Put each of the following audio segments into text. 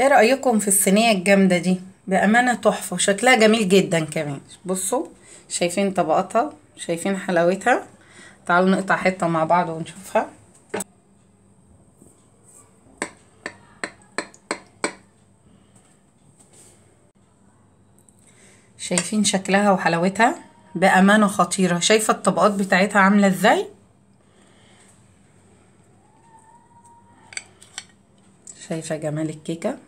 ايه رأيكم في الصينية الجامدة دي؟ بأمانة تحفة وشكلها جميل جدا كمان. بصوا، شايفين طبقاتها، شايفين حلاوتها. تعالوا نقطع حتة مع بعض ونشوفها. شايفين شكلها وحلاوتها؟ بأمانة خطيرة. شايفة الطبقات بتاعتها عاملة ازاي؟ شايفة جمال الكيكة؟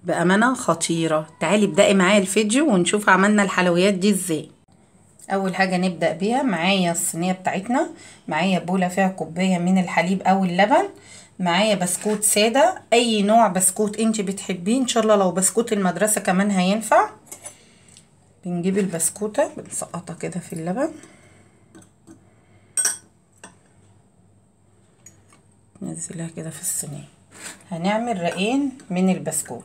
بأمانة خطيرة. تعالي ابدأي معايا الفيديو ونشوف عملنا الحلويات دي ازاي. اول حاجة نبدأ بيها، معايا الصينية بتاعتنا، معايا بولة فيها كوباية من الحليب او اللبن، معايا بسكوت سادة، اي نوع بسكوت انت بتحبيه، ان شاء الله لو بسكوت المدرسة كمان هينفع. بنجيب البسكوتة بنسقطها كده في اللبن، ننزلها كده في الصينية. هنعمل رقين من البسكوت.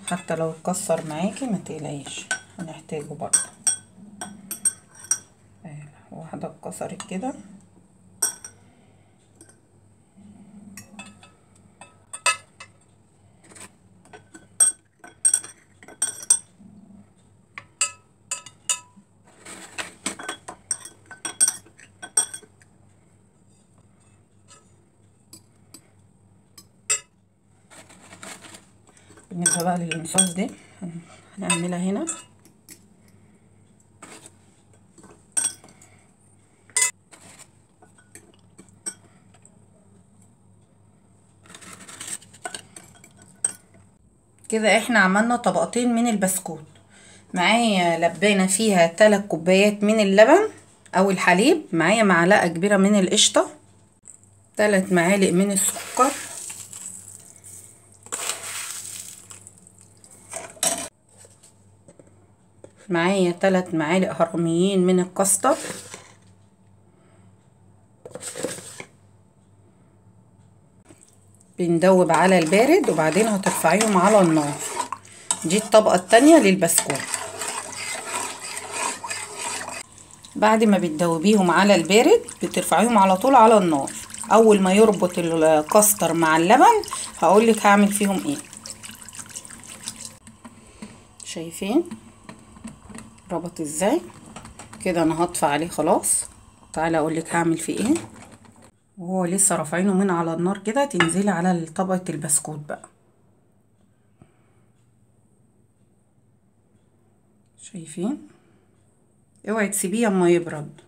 حتى لو اتكسر معاكي ما تقلقيش، هنحتاجه برضه. واحدة اتكسرت كده. بالنسبة بقى للمصاص دي هنعملها هنا. كده احنا عملنا طبقتين من البسكوت. معايا لبانة فيها 3 كوبايات من اللبن او الحليب، معايا معلقة كبيرة من القشطة، 3 معالق من السكر، معايا 3 معالق هرميين من الكاستر، بندوب على البارد وبعدين هترفعيهم على النار. دي الطبقة التانية للبسكوت. بعد ما بتدوبيهم على البارد بترفعيهم على طول على النار. اول ما يربط الكاستر مع اللبن هقولك هعمل فيهم ايه. شايفين ربط ازاي؟ كده انا هطفي عليه خلاص. تعالى اقولك هعمل فيه ايه. وهو لسه رافعينه من على النار كده، تنزلي على طبقة البسكوت بقى. شايفين؟ اوعي تسيبيه اما يبرد.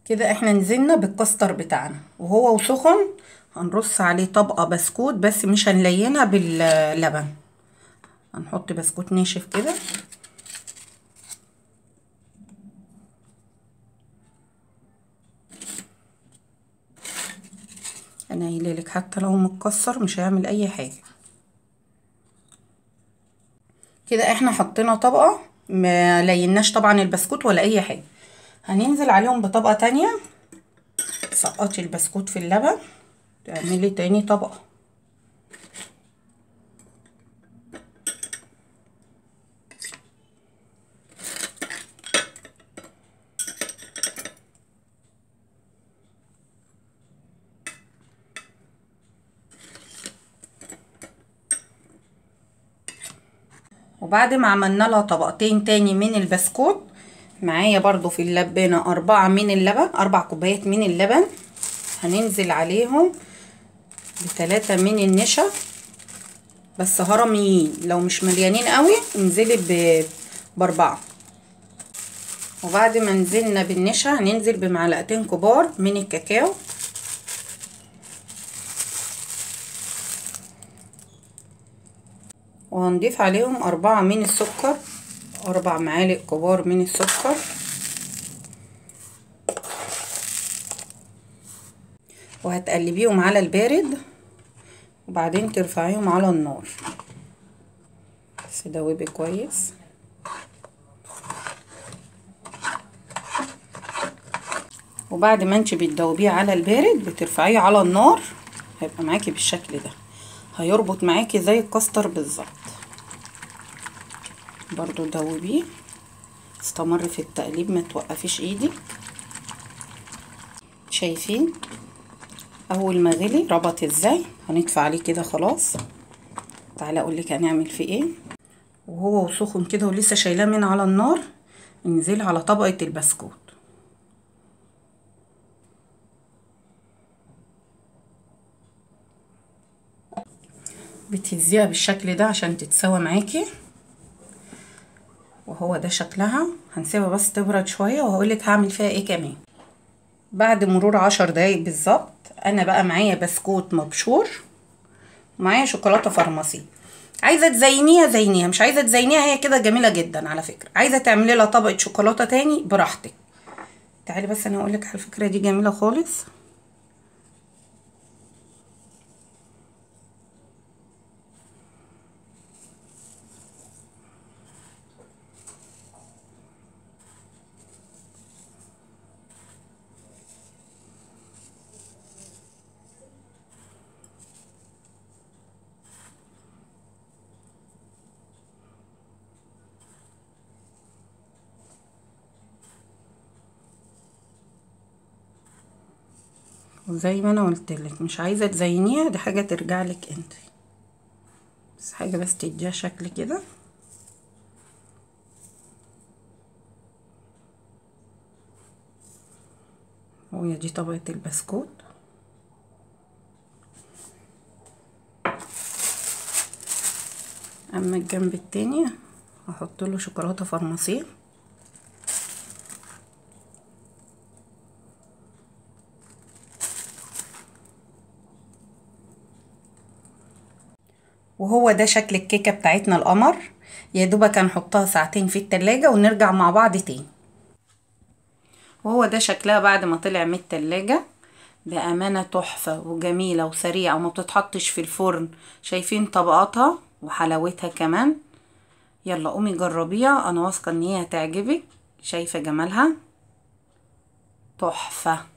كده احنا نزلنا بالكاستر بتاعنا وهو سخن. هنرص عليه طبقة بسكوت بس مش هنلينها باللبن، هنحط بسكوت ناشف كده. انا قايلالك حتى لو متكسر مش هيعمل اي حاجة. كده احنا حطينا طبقة، ما ليناش طبعا البسكوت ولا اي حاجة. هننزل عليهم بطبقة تانية. سقطي البسكوت في اللبن، تعملي تاني طبقة. وبعد ما عملنا لها طبقتين تاني من البسكوت، معايا برضو في اللبانة 4 من اللبن، 4 كوبايات من اللبن. هننزل عليهم ب3 من النشا بس هرميين، لو مش مليانين قوي انزلي ب4. وبعد ما نزلنا بالنشا هننزل بمعلقتين كبار من الكاكاو. وهنضيف عليهم 4 من السكر، 4 معالق كبار من السكر. وهتقلبيهم على البارد وبعدين ترفعيهم على النار. بس دوبي كويس. وبعد ما انت بتدوبيه على البارد بترفعيه على النار، هيبقى معاكي بالشكل ده، هيربط معاكي زي الكاستر بالظبط. برضو دوبيه، استمر في التقليب، ما توقفيش ايدك. شايفين اول ما غلي ربط ازاي؟ هنطفي عليه كده خلاص. تعالى اقولك هنعمل فيه ايه. وهو سخن كده ولسه شايلاه من على النار، انزل على طبقة البسكوت. بتهزيها بالشكل ده عشان تتسوى معاكي، وهو ده شكلها. هنسيبها بس تبرد شوية وهقولك هعمل فيها ايه كمان. بعد مرور 10 دقايق بالظبط، انا بقى معايا بسكوت مبشور، معايا شوكولاتة فرماسي. عايزة تزينيها زينيها، مش عايزة تزينيها هي كده جميلة جدا على فكرة. عايزة تعملي لها طبقة شوكولاتة تاني براحتك. تعالي بس انا هقولك على الفكرة دي جميلة خالص. وزي ما انا قلتلك مش عايزة تزينيها، دي حاجة ترجعلك انت، بس حاجة بس تديها شكل كده. وهي دي طبقة البسكوت. اما الجنب التاني هحط له شوكولاتة فرماسيه. وهو ده شكل الكيكة بتاعتنا القمر. يا دوبك هنحطها ساعتين في التلاجة ونرجع مع بعض تاني. وهو ده شكلها بعد ما طلع من التلاجة. بأمانة تحفة وجميلة وسريعة وما بتتحطش في الفرن. شايفين طبقاتها وحلاوتها كمان. يلا قومي جربيها، انا واثقة ان هي هتعجبك. شايفة جمالها؟ تحفة.